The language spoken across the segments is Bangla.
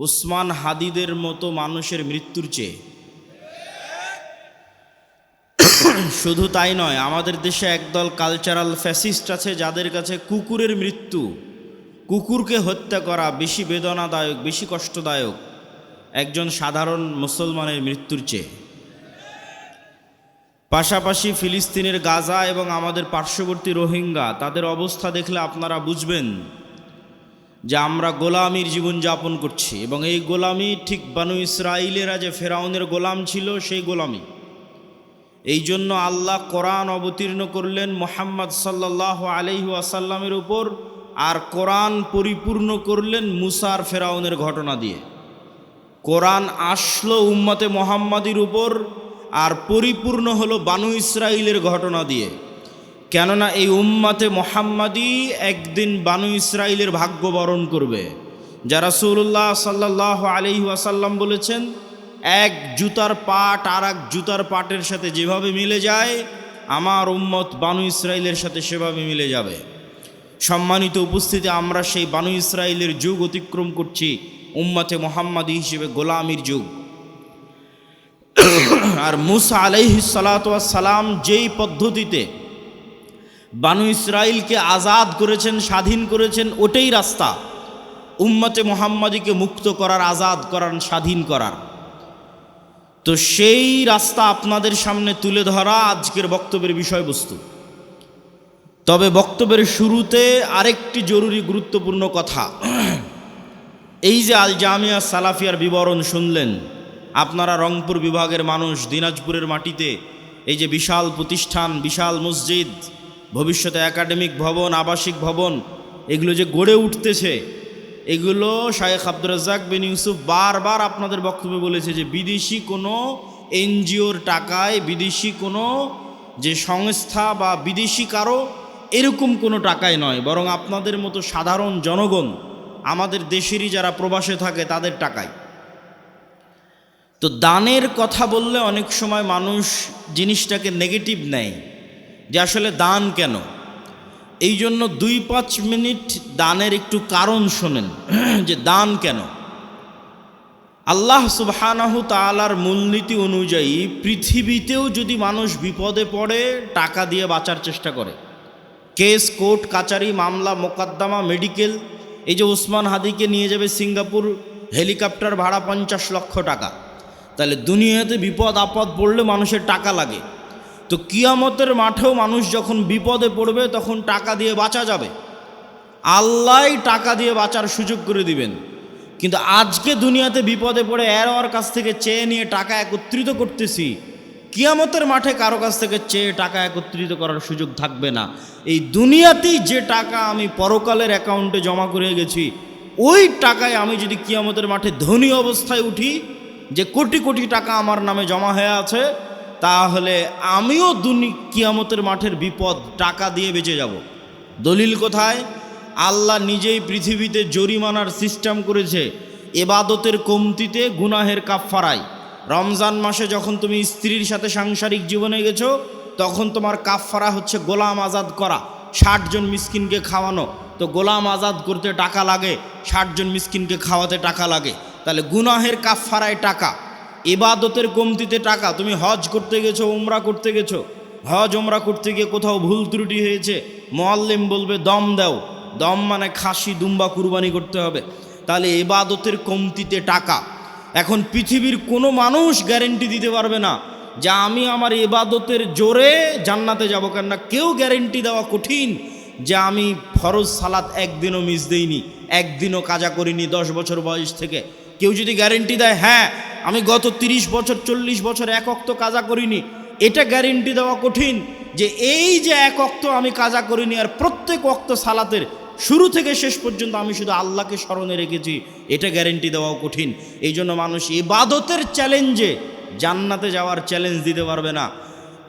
উসমান হাদিদের মতো মানুষের মৃত্যুর চেয়ে। শুধু তাই নয়, আমাদের দেশে একদল কালচারাল ফ্যাসিস্ট আছে যাদের কাছে কুকুরের মৃত্যু, কুকুরকে হত্যা করা বেশি বেদনাদায়ক, বেশি কষ্টদায়ক একজন সাধারণ মুসলমানের মৃত্যুর চেয়ে। পাশাপাশি ফিলিস্তিনের গাজা এবং আমাদের পার্শ্ববর্তী রোহিঙ্গা, তাদের অবস্থা দেখলে আপনারা বুঝবেন যে আমরা গোলামির জীবনযাপন করছি, এবং এই গোলামি ঠিক বানু ইসরাইলেরা যে ফেরাউনের গোলাম ছিল সেই গোলামি। এই জন্য আল্লাহ কোরআন অবতীর্ণ করলেন মুহাম্মদ সাল্লাল্লাহু আলাইহি ওয়াসাল্লামের উপর, আর কোরআন পরিপূর্ণ করলেন মুসার ফেরাউনের ঘটনা দিয়ে। কোরআন আসলো উম্মতে মুহাম্মাদির উপর, আর পরিপূর্ণ হলো বানু ইসরাইলের ঘটনা দিয়ে। কেননা এই উম্মতে মুহাম্মাদি একদিন বানু ইসরাইলের ভাগ্য বরণ করবে। যা রাসূলুল্লাহ সাল্লাল্লাহু আলাইহি ওয়াসাল্লাম বলেছেন, এক জুতার পাট আর এক জুতার পাটের সাথে যেভাবে মিলে যায়, আমার উম্মত বানু ইসরাইলের সাথে সেভাবে মিলে যাবে। সম্মানিত উপস্থিতি, আমরা সেই বানু ইসরাইলের যুগ অতিক্রম করছি, উম্মতে মুহাম্মাদি হিসেবে গোলামির যুগ। আর মুসা আলাইহিস সালাতু ওয়াস সালাম যেই পদ্ধতিতে বানু ইসরাইলকে আজাদ করেছেন, স্বাধীন করেছেন, ওটাই রাস্তা উম্মতে মুহাম্মাদিকে মুক্ত করার, আজাদ করার, স্বাধীন করার। তো সেই রাস্তা আপনাদের সামনে তুলে ধরা আজকের বক্তব্যের বিষয়বস্তু। তবে বক্তব্যের শুরুতে আরেকটি জরুরি গুরুত্বপূর্ণ কথা। এই যে আল জামিয়া সালাফিয়ার বিবরণ শুনলেন, আপনারা রংপুর বিভাগের মানুষ, দিনাজপুরের মাটিতে এই যে বিশাল প্রতিষ্ঠান, বিশাল মসজিদ, ভবিষ্যতে একাডেমিক ভবন, আবাসিক ভবন, এগুলো যে গড়ে উঠতেছে, এগুলো শায়েখ আব্দুর রাজ্জাক বিন ইউসুফ বারবার আপনাদের বক্তব্যে বলেছে যে বিদেশি কোনো এনজিওর টাকায়, বিদেশি কোনো যে সংস্থা বা বিদেশি কারো এরকম কোনো টাকায় নয়, বরং আপনাদের মতো সাধারণ জনগণ, আমাদের দেশেরই যারা প্রবাসে থাকে তাদের টাকায়। তো দানের কথা বললে অনেক সময় মানুষ জিনিসটাকে নেগেটিভ নেয়, যে আসলে দান কেন। এই জন্য 2-5 মিনিট দানের একটু কারণ শোনেন যে দান কেন। আল্লাহ সুবহানাহু তাআলার মূলনীতি অনুযায়ী পৃথিবীতেও যদি মানুষ বিপদে পড়ে টাকা দিয়ে বাঁচার চেষ্টা করে, কেস, কোর্ট কাচারি, মামলা মোকদ্দমা, মেডিকেল, এই যে ওসমান হাদিকে নিয়ে যাবে সিঙ্গাপুর, হেলিকপ্টার ভাড়া 50 লক্ষ টাকা, তাহলে দুনিয়াতে বিপদ আপদ পড়লে মানুষের টাকা লাগে। তো কিয়ামতের মাঠেও মানুষ যখন বিপদে পড়বে তখন টাকা দিয়ে বাঁচা যাবে, আল্লাহ টাকা দিয়ে বাঁচার সুযোগ করে দিবেন। কিন্তু আজকে দুনিয়াতে বিপদে পড়ে ওর কাছ থেকে চেয়ে নিয়ে টাকা একত্রিত করতেছি, কিয়ামতের মাঠে কারো কাছ থেকে চেয়ে টাকা একত্রিত করার সুযোগ থাকবে না। এই দুনিয়াতেই যে টাকা আমি পরকালের অ্যাকাউন্টে জমা করে গেছি, ওই টাকায় আমি যদি কিয়ামতের মাঠে ধনী অবস্থায় উঠি, যে কোটি কোটি টাকা আমার নামে জমা হয়ে আছে, তাহলে আমিও কিয়ামতের মাঠের বিপদ টাকা দিয়ে বেঁচে যাব। দলিল কোথায়? আল্লাহ নিজেই পৃথিবীতে জরিমানার সিস্টেম করেছে ইবাদতের কমতিতে, গুনাহের কাফফারায়। রমজান মাসে যখন তুমি স্ত্রীর সাথে সাংসারিক জীবনে গেছো, তখন তোমার কাফফারা হচ্ছে গোলাম আজাদ করা, 60 জন মিসকিনকে খাওয়ানো। তো গোলাম আজাদ করতে টাকা লাগে, 60 জন মিসকিনকে খাওয়াতে টাকা লাগে, তাহলে গুনাহের কাফফারায় টাকা, ইবাদতের কমতিতে টাকা। তুমি হজ করতে গেছো, উমরা করতে গেছো, হজ উমরা করতে গিয়ে কোথাও ভুল ত্রুটি হয়েছে, মুআল্লিম বলবে দম দাও, দম মানে খাসি, দুম্বা কুরবানি করতে হবে, তাহলে ইবাদতের কমতিতে টাকা। এখন পৃথিবীর কোনো মানুষ গ্যারেন্টি দিতে পারবে না যে আমি আমার ইবাদতের জোরে জান্নাতে যাব, কেননা কেউ গ্যারেন্টি দেওয়া কঠিন যে আমি ফরজ সালাত একদিনও মিস দেইনি, একদিনও কাজা করিনি 10 বছর বয়স থেকে। কেউ যদি গ্যারেন্টি দেয় হ্যাঁ আমি গত 30 বছর 40 বছর 1 ওয়াক্ত কাজা করিনি, এটা গ্যারেন্টি দেওয়া কঠিন যে এই যে 1 ওয়াক্ত আমি কাজা করিনি আর প্রত্যেক ওয়াক্ত সালাতের শুরু থেকে শেষ পর্যন্ত আমি শুধু আল্লাহকে স্মরণে রেখেছি, এটা গ্যারেন্টি দেওয়াও কঠিন। এই জন্য মানুষ ইবাদতের চ্যালেঞ্জে জান্নাতে যাওয়ার চ্যালেঞ্জ দিতে পারবে না,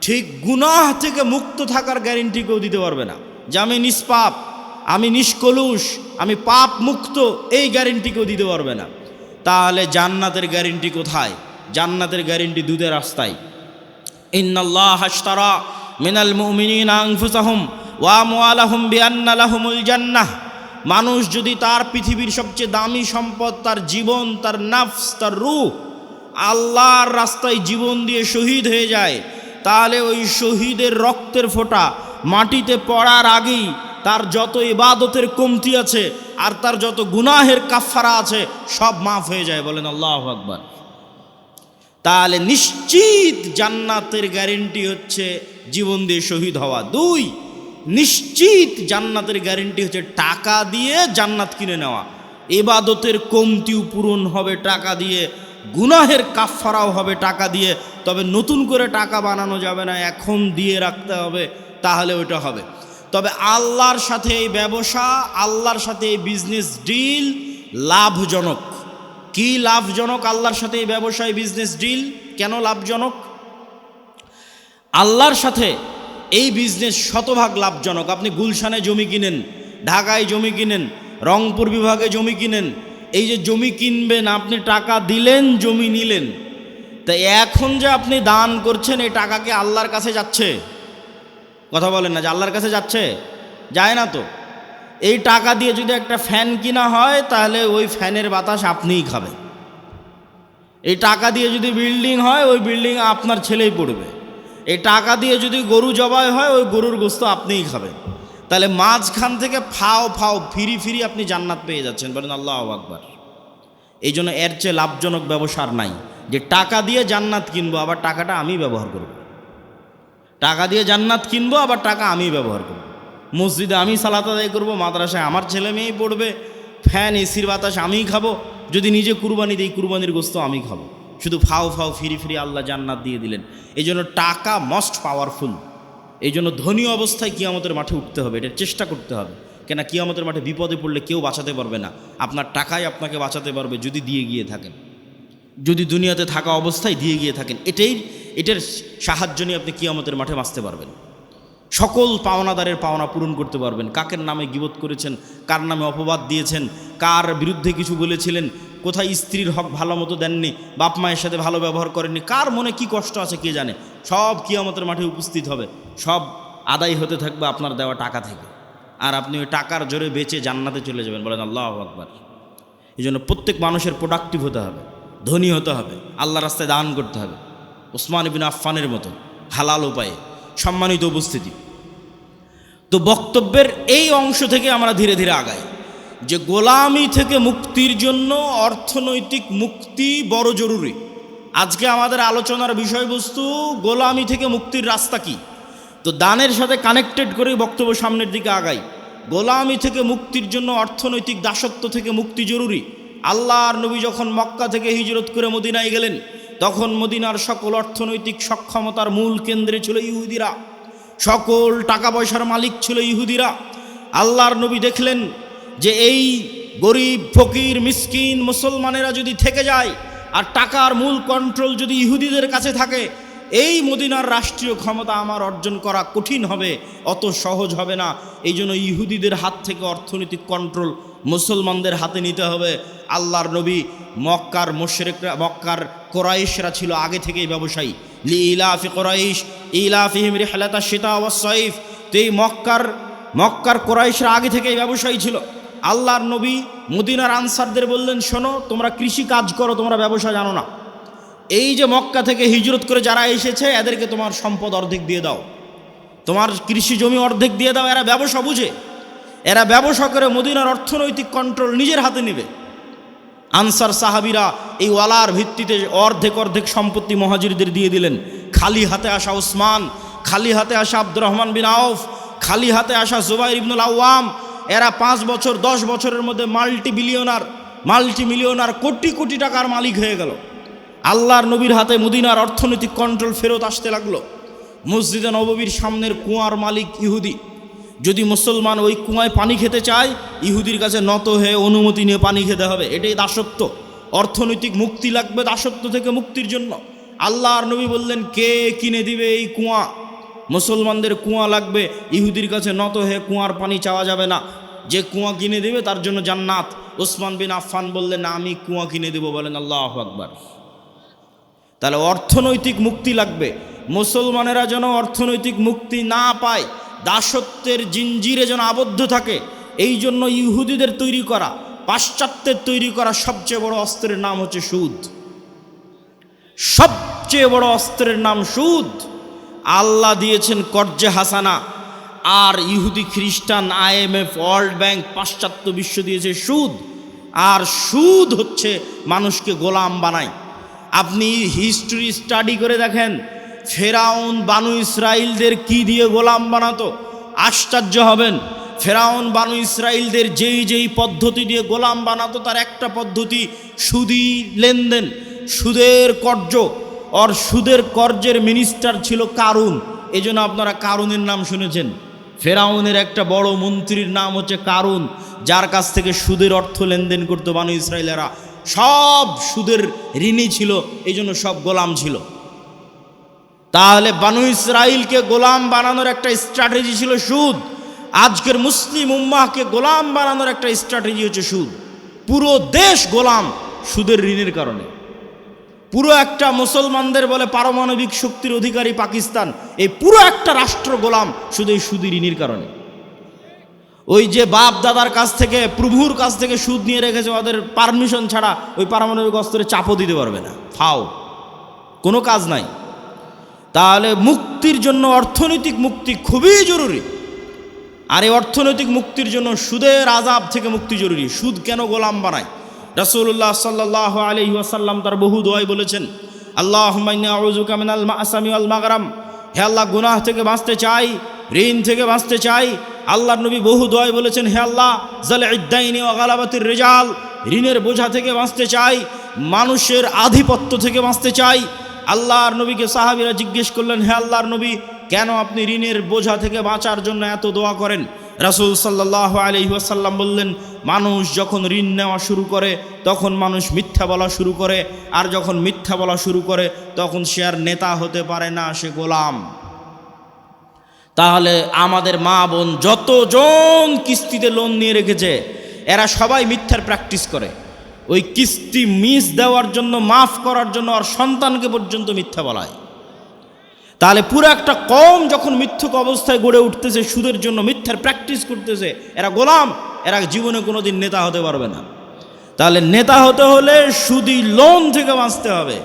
ঠিক গুনাহ থেকে মুক্ত থাকার গ্যারেন্টি কেউ দিতে পারবে না যে আমি নিষ্পাপ, আমি নিষ্কলুষ, আমি পাপ মুক্ত, এই গ্যারেন্টি কেউ দিতে পারবে না। তাহলে জান্নাতের গ্যারেন্টি কোথায়? জান্নাতের গ্যারেন্টি দুধের রাস্তায়। ইন্নাল্লাহা আশতারা মিনাল মুমিনিনা আনফুসাহুম ওয়া আমওয়ালাহুম বিআন্না লাহুমুল জান্নাহ। মানুষ যদি তার পৃথিবীর সবচেয়ে দামি সম্পদ তার জীবন, তার নফস, তার রূহ আল্লাহর রাস্তায় জীবন দিয়ে শহীদ হয়ে যায়, তাহলে ওই শহীদের রক্তের ফোঁটা মাটিতে পড়ার আগেই তার যত ইবাদতের কমতি আছে আর তার যত গুনাহের কাফারা আছে সব মাফ হয়ে যায়। বলেন আল্লাহু আকবার। তাহলে নিশ্চিত জান্নাতের গ্যারেন্টি হচ্ছে জীবন দিয়ে শহীদ হওয়া। 2, নিশ্চিত জান্নাতের গ্যারেন্টি হচ্ছে টাকা দিয়ে জান্নাত কিনে নেওয়া। ইবাদতের কমতিও পূরণ হবে টাকা দিয়ে, গুনাহের কাফারাও হবে টাকা দিয়ে। তবে নতুন করে টাকা বানানো যাবে না, এখন দিয়ে রাখতে হবে, তাহলে ওইটা হবে। তবে আল্লাহর সাথে এই ব্যবসা, আল্লাহর সাথে এই বিজনেস ডিল লাভজনক। কি লাভজনক আল্লাহর সাথে এই ব্যবসায় বিজনেস ডিল? কেন লাভজনক? আল্লাহর সাথে এই বিজনেস শতভাগ লাভজনক। আপনি গুলশানে জমি কিনেন, ঢাকায় জমি কিনেন, রংপুর বিভাগে জমি কিনেন, এই যে জমি কিনবেন আপনি টাকা দিলেন, জমি নিলেন, তাই এখন যে আপনি দান করছেন এই টাকা কি আল্লাহর কাছে যাচ্ছে? কথা বলেন না, যে আল্লাহর কাছে যাচ্ছে? যায় না তো। এই টাকা দিয়ে যদি একটা ফ্যান কিনা হয় তাহলে ওই ফ্যানের বাতাস আপনিই খাবেন। এই টাকা দিয়ে যদি বিল্ডিং হয় ওই বিল্ডিং আপনার ছেলেই পড়বে। এই টাকা দিয়ে যদি গরু জবাই হয় ওই গরুর গোস্ত আপনিই খাবেন। তাহলে মাঝখান থেকে ফাও ফাও ফিরি ফিরি আপনি জান্নাত পেয়ে যাচ্ছেন। বলেন আল্লাহু আকবার। এই জন্য এর চেয়ে লাভজনক ব্যবসা আর নাই, যে টাকা দিয়ে জান্নাত কিনবো আবার টাকাটা আমি ব্যবহার করব। টাকা দিয়ে জান্নাত কিনবো আবার টাকা আমি ব্যবহার করব। মসজিদে আমি সালাত আদায় করবো, মাদ্রাসায় আমার ছেলে মেয়েই পড়বে, ফ্যান এসির বাতাস আমিই খাবো, যদি নিজে কুরবানি দিই কুরবানির গোস্ত আমি খাবো। শুধু ফাও ফাও ফিরি ফিরি আল্লাহ জান্নাত দিয়ে দিলেন। এই জন্য টাকা মোস্ট পাওয়ারফুল। এই জন্য ধনী অবস্থায় কিয়ামতের মাঠে উঠতে হবে, এটার চেষ্টা করতে হবে। কেন কিয়ামতের মাঠে বিপদে পড়লে কেউ বাঁচাতে পারবে না, আপনার টাকাই আপনাকে বাঁচাতে পারবে যদি দিয়ে গিয়ে থাকেন, যদি দুনিয়াতে থাকা অবস্থায় দিয়ে গিয়ে থাকেন। এটার সাহায্য নিয়ে আপনি কিয়ামতের মাঠে বাঁচতে পারবেন। সকল পাওনাদারের পাওনা পূরণ করতে পারবেন। কাকের নামে গীবত করেছেন, কার নামে অপবাদ দিয়েছেন, কার বিরুদ্ধে কিছু বলেছিলেন, কোথায় স্ত্রীর হক ভালো মতো দেননি, বাপ মায়ের সাথে ভালো ব্যবহার করেননি, কার মনে কি কষ্ট আছে কে জানে, সব কিয়ামতের মাঠে উপস্থিত হবে। সব আদায় হতে থাকবে আপনার দেওয়া টাকা থেকে, আর আপনি ওই টাকার জোরে বেচে জান্নাতে চলে যাবেন। বলেন আল্লাহু আকবার। এই জন্য প্রত্যেক মানুষের প্রোডাক্টিভ হতে হবে, ধনী হতে হবে, আল্লাহ রাস্তায় দান করতে হবে, ওসমান ইবনে আফফানের মতো হালাল উপায়ে। সম্মানিত উপস্থিতি, তো বক্তব্যের এই অংশ থেকে আমরা ধীরে ধীরে আগাই যে গোলামি থেকে মুক্তির জন্য অর্থনৈতিক মুক্তি বড় জরুরি। আজকে আমাদের আলোচনার বিষয়বস্তু গোলামি থেকে মুক্তির রাস্তা কি। তো দানের সাথে কানেক্টেড করে বক্তব্য সামনের দিকে আগাই। গোলামি থেকে মুক্তির জন্য অর্থনৈতিক দাসত্ব থেকে মুক্তি জরুরি। আল্লাহর নবী যখন মক্কা থেকে হিজরত করে মদিনায় গেলেন, তখন মদিনার সকল অর্থনৈতিক সক্ষমতার মূল কেন্দ্রে ছিল ইহুদিরা, সকল টাকা পয়সার মালিক ছিল ইহুদিরা। আল্লাহর নবী দেখলেন যে এই গরিব ফকির মিসকিন মুসলমানেরা যদি থেকে যায় আর টাকার মূল কন্ট্রোল যদি ইহুদিদের কাছে থাকে, এই মদিনার রাষ্ট্রীয় ক্ষমতা আমার অর্জন করা কঠিন হবে, অত সহজ হবে না। এই জন্য ইহুদিদের হাত থেকে অর্থনৈতিক কন্ট্রোল মুসলমানদের হাতে নিতে হবে। আল্লাহর নবী মক্কার মুশরিকরা, মক্কার কোরাইশরা ছিল আগে থেকেই ব্যবসায়ী। লিইলাফি কোরাইশ ইলাফিহিম রিহলাতাশ শিতা ওয়াস সাইফ। তো এই মক্কার কোরাইশরা আগে থেকেই ব্যবসায়ী ছিল। আল্লাহর নবী মদিনার আনসারদের বললেন, শোনো, তোমরা কৃষি কাজ করো, তোমরা ব্যবসা জানো না। এই যে মক্কা থেকে হিজরত করে যারা এসেছে এদেরকে তোমার সম্পদ অর্ধেক দিয়ে দাও, তোমার কৃষি জমি অর্ধেক দিয়ে দাও। এরা ব্যবসা বুঝে, এরা ব্যবসা করে মদিনার অর্থনৈতিক কন্ট্রোল নিজের হাতে নেবে। আনসার সাহাবিরা এই ওয়ালার ভিত্তিতে অর্ধেক অর্ধেক সম্পত্তি মুহাজিরদের দিয়ে দিলেন। খালি হাতে আসা ওসমান, খালি হাতে আসা আব্দুর রহমান বিন আউফ, খালি হাতে আসা জুবাইর ইবনুল আওয়াম, এরা 5 বছর 10 বছরের মধ্যে মাল্টি মিলিয়নার কোটি কোটি টাকার মালিক হয়ে গেল। আল্লাহর নবীর হাতে মদিনার অর্থনৈতিক কন্ট্রোল ফেরত আসতে লাগলো। মসজিদে নববীর সামনের কুয়ার মালিক ইহুদি। যদি মুসলমান ওই কুয়ায় পানি খেতে চায়, ইহুদির কাছে নত হয়ে অনুমতি নিয়ে পানি খেতে হবে। এটাই দাসত্ব। অর্থনৈতিক মুক্তি লাগবে দাসত্ব থেকে মুক্তির জন্য। আল্লাহর নবী বললেন, কে কিনে দিবে এই কুয়া? মুসলমানদের কুয়া লাগবে, ইহুদির কাছে নত হয়ে কুয়ার পানি চাওয়া যাবে না। যে কুয়া কিনে দেবে তার জন্য জান্নাত। ওসমান বিন আফফান বললেন, না, আমি কুয়া কিনে দেব। বলেন আল্লাহু আকবার। তাহলে অর্থনৈতিক মুক্তি লাগবে। মুসলমানেরা যেন অর্থনৈতিক মুক্তি না পায়, দাসত্বের জিঞ্জিরে যেন আবদ্ধ থাকে, এই জন্য ইহুদিদের তৈরি করা, পাশ্চাত্যের তৈরি করা সবচেয়ে বড় অস্ত্রের নাম হচ্ছে সুদ। সবচেয়ে বড় অস্ত্রের নাম সুদ। আল্লাহ দিয়েছেন কর্জে হাসানা, আর ইহুদি খ্রিস্টান, IMF, ওয়ার্ল্ড ব্যাংক, পাশ্চাত্য বিশ্ব দিয়েছে সুদ। আর সুদ হচ্ছে মানুষকে গোলাম বানায়। আপনি হিস্ট্রি স্টাডি করে দেখেন, ফেরাউন বানু ইসরাইলদের কি দিয়ে গোলাম বানাতো, আশ্চর্য হবেন। ফেরাউন বানু ইসরাইলদের যেই পদ্ধতি দিয়ে গোলাম বানাতো, তার একটা পদ্ধতি সুদি লেনদেন, সুদের কর্জ। আর সুদের কর্জের মিনিস্টার ছিল কারুন। এই জন্য আপনারা কারুনের নাম শুনেছেন। ফেরাউনের একটা বড় মন্ত্রীর নাম হচ্ছে কারুন, যার কাছ থেকে সুদের অর্থ লেনদেন করতো বানু ইসরাইলেরা। সব সুদের ঋণী ছিল, এই জন্য সব গোলাম ছিল। তাহলে বানু ইসরাইলকে গোলাম বানানোর একটা স্ট্র্যাটেজি ছিল সুদ। আজকের মুসলিম উম্মাহকে গোলাম বানানোর একটা স্ট্র্যাটেজি হচ্ছে সুদ। পুরো দেশ গোলাম সুদের ঋণের কারণে। পুরো একটা মুসলমানদের বলে পারমাণবিক শক্তির অধিকারী পাকিস্তান, এই পুরো একটা রাষ্ট্র গোলাম শুধু এই সুদি ঋণের কারণে। ওই যে বাপ দাদার কাছ থেকে, প্রভুর কাছ থেকে সুদ নিয়ে রেখেছে, ওদের পারমিশন ছাড়া ওই পারমাণবিক অস্ত্রে চাপও দিতে পারবে না, ফাও, কোনো কাজ নাই। তাহলে মুক্তির জন্য অর্থনৈতিক মুক্তি খুবই জরুরি। আর এই অর্থনৈতিক মুক্তির জন্য সুদের আযাব থেকে মুক্তি জরুরি। সুদ কেন গোলাম বানায়? রাসূলুল্লাহ সাল্লাল্লাহু আলাইহি ওয়াসাল্লাম তার বহু দোয়ায় বলেছেন, আল্লাহুম্মা ইন্নী আউযুকা মিনাল মা'সামি ওয়াল মাগরাম। হে আল্লাহ, গুনাহ থেকে বাঁচতে চাই, ঋণ থেকে বাঁচতে চাই। আল্লাহর নবী বহু দোয়ায় বলেছেন, হে আল্লাহ, যালঈদ-দাইনি ওয়া গালাবাতির রিজাল, ঋণের বোঝা থেকে বাঁচতে চাই, মানুষের আধিপত্য থেকে বাঁচতে চাই। আল্লাহর নবীকে সাহাবীরা জিজ্ঞেস করলেন, হে আল্লাহর নবী, কেন আপনি ঋণের বোঝা থেকে বাঁচার জন্য এত দোয়া করেন? রাসূল সাল্লাল্লাহু আলাইহি ওয়াসাল্লাম বললেন, মানুষ যখন ঋণ নেওয়া শুরু করে তখন মানুষ মিথ্যা বলা শুরু করে, আর যখন মিথ্যা বলা শুরু করে তখন সে আর নেতা হতে পারে না, সে গোলাম। তাহলে আমাদের মা বোন যতজন কিস্তিতে লোন নিয়ে রেখেছে, এরা সবাই মিথ্যার প্র্যাকটিস করে। ওই কিস্তি মিস দেওয়ার জন্য, মাফ করার জন্য আর সন্তানকে পর্যন্ত মিথ্যা বলায়। তাহলে পুরো একটা কম যখন মিথ্যুক অবস্থায় গড়ে উঠতেছে, সুদের জন্য মিথ্যার প্র্যাকটিস করতেছে, এরা গোলাম, এরা জীবনে কোনোদিন নেতা হতে পারবে না। তাহলে নেতা হতে হলে সুদি লোন থেকে বাঁচতে হবে,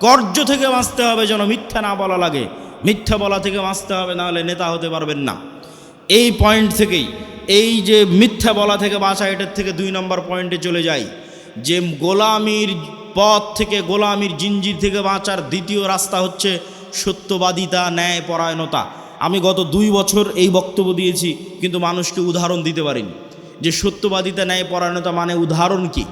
কর্জ থেকে বাঁচতে হবে, যেন মিথ্যা না বলা লাগে, মিথ্যা বলা থেকে বাঁচতে হবে, নাহলে নেতা হতে পারবেন না। এই পয়েন্ট থেকেই, এই যে মিথ্যা বলা থেকে বাঁচা, এটার থেকে 2 নম্বর পয়েন্টে চলে যাই, যে গোলামির পথ থেকে, গোলামির জিঞ্জির থেকে বাঁচার দ্বিতীয় রাস্তা হচ্ছে সত্যবাদিতা, ন্যায়পরায়ণতা। আমি গত 2 বছর এই বক্তব্য দিয়েছি, কিন্তু মানুষকে উদাহরণ দিতে পারিনি যে সত্যবাদিতা, ন্যায়পরায়ণতা মানে উদাহরণ কি।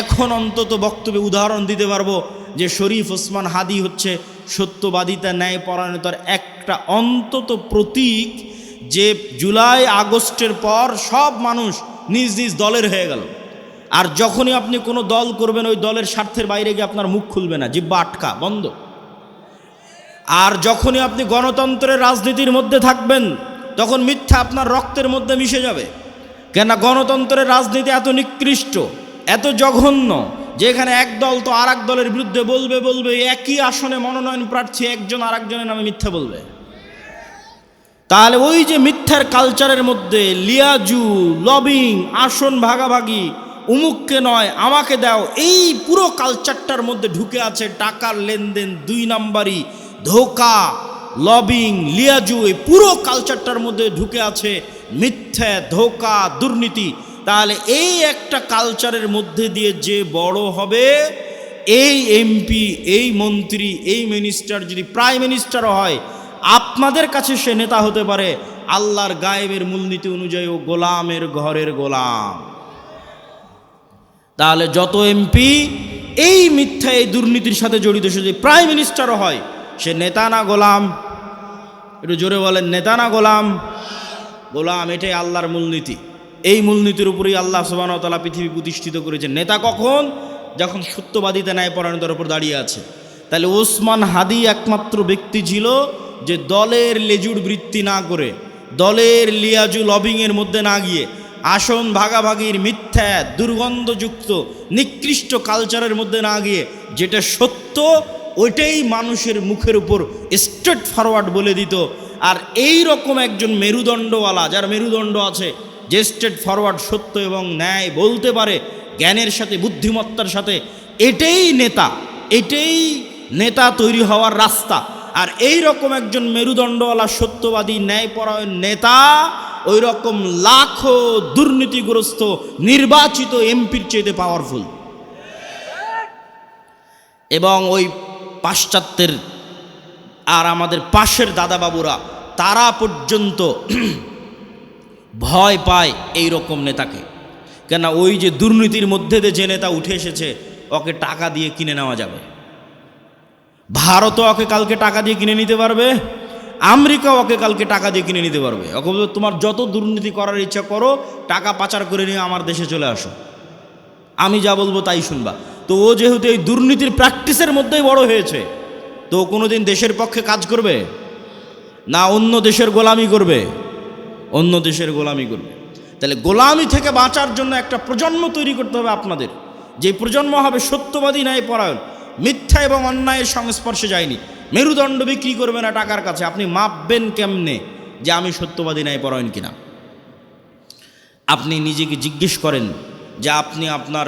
এখন অন্তত বক্তব্যে উদাহরণ দিতে পারবো যে শরীফ ওসমান হাদি হচ্ছে সত্যবাদিতা, ন্যায়পরায়ণতার একটা অন্তত প্রতীক, যে জুলাই আগস্টের পর সব মানুষ নিজ নিজ দলের হয়ে গেল। আর যখনই আপনি কোনো দল করবেন, ওই দলের স্বার্থের বাইরে গিয়ে আপনার মুখ খুলবে না, জিহ্বা আটকা, বন্ধ। আর যখনই আপনি গণতন্ত্রের রাজনীতির মধ্যে থাকবেন, তখন মিথ্যা আপনার রক্তের মধ্যে মিশে যাবে। কেন? গণতন্ত্রের রাজনীতি এত নিকৃষ্ট, এত জঘন্য, যেখানে এক দল তো আর এক দলের বিরুদ্ধে বলবে, একই আসনে মনোনয়ন প্রার্থী একজন আর একজনের নামে মিথ্যা বলবে। তাহলে ওই যে মিথ্যার কালচারের মধ্যে লিয়াজু, লবিং, আসন ভাগাভাগি, উমুককে নয় আমাকে দাও, এই পুরো কালচারটার মধ্যে ঢুকে আছে টাকার লেনদেন, 2 নাম্বারি, ধোকা, লবিং, লিয়াজু, এই পুরো কালচারটার মধ্যে ঢুকে আছে মিথ্যা, ধোকা, দুর্নীতি। তাহলে এই একটা কালচারের মধ্যে দিয়ে যে বড় হবে, এই এমপি, এই মন্ত্রী, এই মিনিস্টার যদি প্রাইম মিনিস্টারও হয়, আপনাদের কাছে সে নেতা হতে পারে, আল্লাহর গায়েবের মূলনীতি অনুযায়ী ও গোলামের ঘরের গোলাম। তাহলে যত এমপি এই মিথ্যা, এই দুর্নীতির সাথে জড়িত, সে যদি প্রাইম মিনিস্টারও হয়, সে নেতা না গোলাম? একটু জোরে বলেন, নেতা না গোলাম? গোলাম। এটাই আল্লাহর মূলনীতি। এই মূলনীতির উপরেই আল্লাহ সুবহানাহু ওয়া তাআলা পৃথিবী প্রতিষ্ঠিত করেছেন। নেতা কখন? যখন সত্যবাদিতা, ন্যায়পরায়ণতার উপর দাঁড়িয়ে আছে। তাহলে ওসমান হাদি একমাত্র ব্যক্তি ছিল যে দলের লেজুর বৃত্তি না করে, দলের লিয়াজু লবিংয়ের মধ্যে না গিয়ে, আসন ভাগাভাগির মিথ্যা, দুর্গন্ধযুক্ত, নিকৃষ্ট কালচারের মধ্যে না গিয়ে, যেটা সত্য ওইটাই মানুষের মুখের উপর স্ট্রেট ফরওয়ার্ড বলে দিত। আর এই রকম একজন মেরুদণ্ডওয়ালা, যার মেরুদণ্ড আছে, যে স্ট্রেট ফরওয়ার্ড সত্য এবং ন্যায় বলতে পারে জ্ঞানের সাথে বুদ্ধিমত্তার সাথে, এটাই নেতা, এটাই নেতা তৈরি হওয়ার রাস্তা। আর এই রকম একজন মেরুদণ্ডওয়ালা সত্যবাদী ন্যায়পরায়ণ নেতা ওই রকম লাখো দুর্নীতিগ্রস্ত নির্বাচিত এমপির চেয়ে পাওয়ারফুল। এবং ওই পাশ্চাত্যের আর আমাদের পাশের দাদাবাবুরা তারা পর্যন্ত ভয় পায় এই রকম নেতাকে। কেন? ওই যে দুর্নীতির মধ্যে দিয়ে যে নেতা উঠে এসেছে, ওকে টাকা দিয়ে কিনে নেওয়া যাবে। ভারতও ওকে কালকে টাকা দিয়ে কিনে নিতে পারবে, আমেরিকাও ওকে কালকে টাকা দিয়ে কিনে নিতে পারবে। ওকে বলবে তোমার যত দুর্নীতি করার ইচ্ছা করো, টাকা পাচার করে নিয়ে আমার দেশে চলে আসো, আমি যা বলবো তাই শুনবা। তো ও যেহেতু এই দুর্নীতির প্র্যাকটিসের মধ্যেই বড় হয়েছে, তো কোনোদিন দেশের পক্ষে কাজ করবে না, অন্য দেশের গোলামি করবে, অন্য দেশের গোলামি করবে। তাহলে গোলামি থেকে বাঁচার জন্য একটা প্রজন্ম তৈরি করতে হবে আপনাদের, যে প্রজন্ম হবে সত্যবাদী ন্যায়পরায়ণ, মিথ্যা এবং অন্যায়ের সংস্পর্শে যায়নি, মেরুদণ্ড বিক্রি করবে না টাকার কাছে। আপনি মাপবেন কেমনে যে আমি সত্যবাদী ন্যায়পরায়ণ কিনা? আপনি নিজেকে জিজ্ঞেস করেন যে আপনি আপনার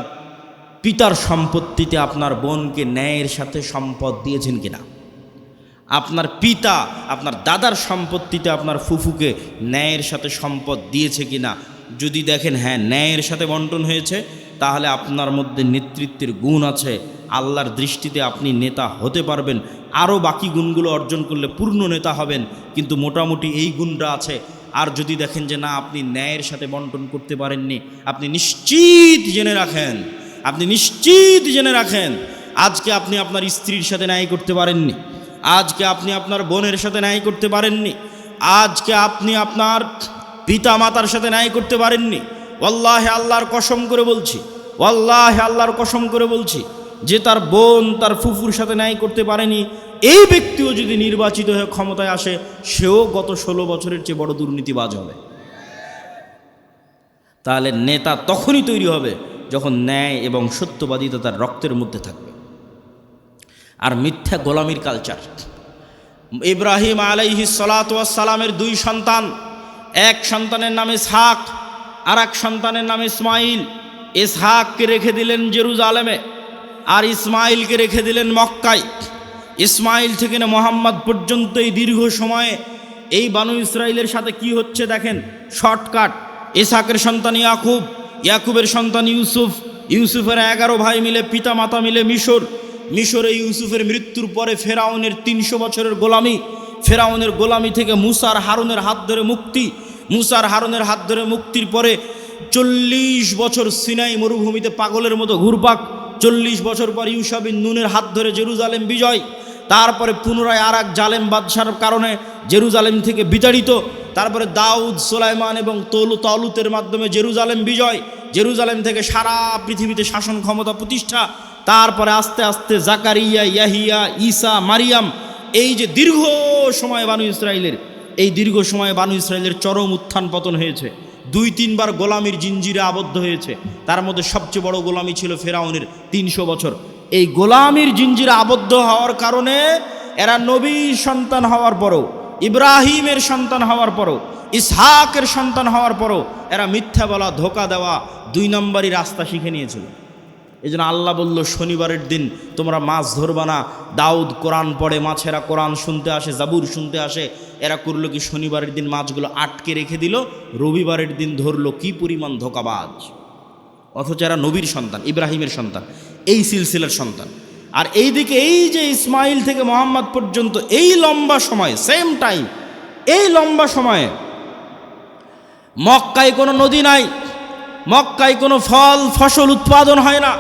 পিতার সম্পত্তিতে আপনার বোনকে ন্যায়ের সাথে সম্পদ দিয়েছেন কিনা? আপনার পিতা আপনার দাদার সম্পত্তিতে আপনার ফুফুকে ন্যায়ের সাথে সম্পদ দিয়েছে কিনা? যদি দেখেন হ্যাঁ ন্যায়ের সাথে বন্টন হয়েছে, তাহলে আপনার মধ্যে নেতৃত্বের গুণ আছে, আল্লাহর দৃষ্টিতে আপনি নেতা হতে পারবেন। আরও বাকি গুণগুলো অর্জন করলে পূর্ণ নেতা হবেন, কিন্তু মোটামুটি এই গুণটা আছে। আর যদি দেখেন যে না, আপনি ন্যায়ের সাথে বন্টন করতে পারেননি, আপনি নিশ্চিত জেনে রাখেন, আপনি নিশ্চিত জেনে রাখেন আজকে আপনি আপনার স্ত্রীর সাথে ন্যায় করতে পারেননি, আজকে আপনি আপনার বোনের সাথে ন্যায় করতে পারেননি, আজকে আপনি আপনার পিতা মাতার সাথে ন্যায় করতে পারেননি। ওয়াল্লাহি আল্লাহর কসম করে বলছি, ওয়াল্লাহি আল্লাহর কসম করে বলছি, যে তার বোন তার ফুফুর সাথে ন্যায় করতে পারেনি, এই ব্যক্তিও যদি নির্বাচিত হয়ে ক্ষমতায় আসে, সেও গত 16 বছরের চেয়ে বড় দুর্নীতিবাজ হবে। তাহলে নেতা তখনই তৈরি হবে যখন ন্যায় এবং সত্যবাদিতা তার রক্তের মধ্যে থাকবে। আর মিথ্যা গোলামির কালচার। ইব্রাহিম আলাইহিস সালাতু ওয়াস সালামের 2 সন্তান, এক সন্তানের নাম ইসহাক, আর এক সন্তানের নাম ইসমাইল। ইসহাককে রেখে দিলেন জেরুজালেমে, আর ইসমাইলকে রেখে দিলেন মক্কায়। ইসমাইল থেকে না মোহাম্মদ পর্যন্ত এই দীর্ঘ সময়ে এই বানু ইসরাইলের সাথে কি হচ্ছে দেখেন, শর্টকাট। ইসহাকের সন্তান ইয়াকুব, ইয়াকুবের সন্তান ইউসুফ, ইউসুফের 11 ভাই মিলে পিতা মাতা মিলে মিশরে ইউসুফের মৃত্যুর পরে ফেরাউনের 300 বছরের গোলামি, ফেরাউনের গোলামি থেকে মুসার হারুনের হাত ধরে মুক্তি, মুসার হারুনের হাত ধরে মুক্তির পরে 40 বছর সিনাই মরুভূমিতে পাগলের মতো ঘুরপাক, 40 বছর পর ইউশা বিন নুনের হাত ধরে জেরুজালেম বিজয়, তারপরে পুনরায় আর এক জালেম বাদশার কারণে জেরুজালেম থেকে বিতাড়িত, তারপরে দাউদ সুলাইমান এবং তালুতের মাধ্যমে জেরুজালেম বিজয়, জেরুজালেম থেকে সারা পৃথিবীতে শাসন ক্ষমতা প্রতিষ্ঠা, তারপরে আস্তে আস্তে জাকারিয়া, ইয়াহিয়া, ঈসা, মারিয়াম। এই যে দীর্ঘ সময় বানু ইসরাইলের, এই দীর্ঘ সময় বানু ইসরাইলের চরম উত্থান পতন হয়েছে, 2-3 বার গোলামির জিঞ্জিরে আবদ্ধ হয়েছে। তার মধ্যে সবচেয়ে বড় গোলামি ছিল ফেরাউনের 300 বছর। এই গোলামির জিঞ্জিরে আবদ্ধ হওয়ার কারণে এরা নবীর সন্তান হওয়ার পরও, ইব্রাহিমের সন্তান হওয়ার পরও, ইসহাকের সন্তান হওয়ার পরও এরা মিথ্যা বলা, ধোকা দেওয়া, 2 নম্বরই রাস্তা শিখে নিয়েছিল। এই জন্য আল্লাহ বলল, শনিবারের দিন তোমরা মাছ ধরবা না। দাউদ কোরআন পড়ে, মাছেরা কোরআন শুনতে আসে, জাবুর শুনতে আসে। এরা করলো কি, শনিবারের দিন মাছগুলো আটকে রেখে দিল, রবিবারের দিন ধরলো। কি পরিমাণ ধোকাবাজ! অথচ এরা নবীর সন্তান, ইব্রাহিমের সন্তান, এই সিলসিলার সন্তান। আর এই দিকে এই যে ইসমাইল থেকে মোহাম্মদ পর্যন্ত এই লম্বা সময়, সেম টাইম, এই লম্বা সময়ে মক্কায় কোনো নদী নাই, মক্কায় কোনো ফল ফসল উৎপাদন হয় না,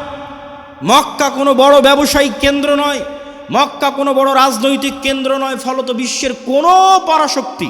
মক্কা কোনো বড় ব্যবসায়িক কেন্দ্র নয়, মক্কা কোনো বড় রাজনৈতিক কেন্দ্র নয়। ফলত বিশ্বের কোনো পরাশক্তি